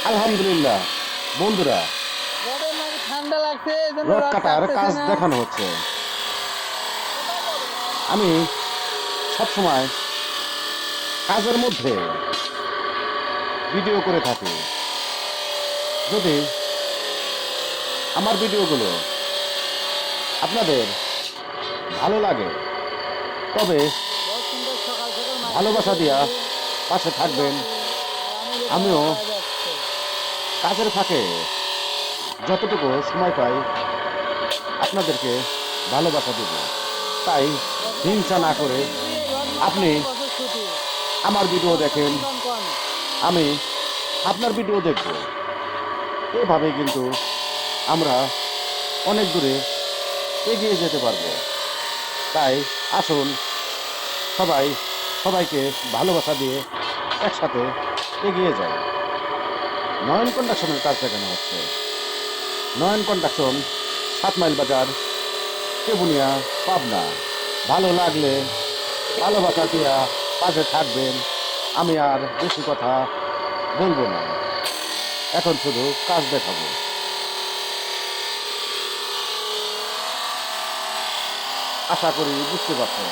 আলহামদুলিল্লাহ বন্ধুরা, রোদের নাকি ঠান্ডা লাগছে এই জন্য রড রড কাটার কাটতেছে কাজ না। দেখানো হচ্ছে। আমি সবসময় কাজের মধ্যে ভিডিও করে থাকি। যদি আমার ভিডিওগুলো আপনাদের ভালো লাগে তবে বহুত সুন্দর সকাল সকাল মাছ ভালোবাসা দিয়া ধরতেছি। পাশে ফুল থাকবেন। আছে, আর আমি যেটা আমিও কাজ আসছে। কাজের ফাঁকে যতটুকু সময় পাই আপনাদেরকে ভালোবাসা দেব। তাই যতটা কি হিংসা না কন্টেন্ট করে দিয়েছি এই রড মাছ আপনি কাটতে বছর ছুটি। আমার ভিডিও সমস্যা দেখেন, কোন কোন কোন? আমি আপনার ভিডিও দেখব। এভাবে কিন্তু আমরা অনেক দূরে এগিয়ে যেতে পারবো। তাই আসুন সবাই সবাইকে ভালোবাসা দিয়ে একসাথে এগিয়ে যাই। নয়ন কন্ডাকশনের কাজ দেখানো হচ্ছে। নয়ন কন্ডাকশন, 7 মাইল বাজার, কেবুনিয়া, পাবনা। ভালো লাগলে ভালোবাসা দিয়া পাশে থাকবেন। আমি আর বেশি কথা বলবো না, এখন শুধু কাজ দেখাবো। আশা করি বুঝতে পারছেন।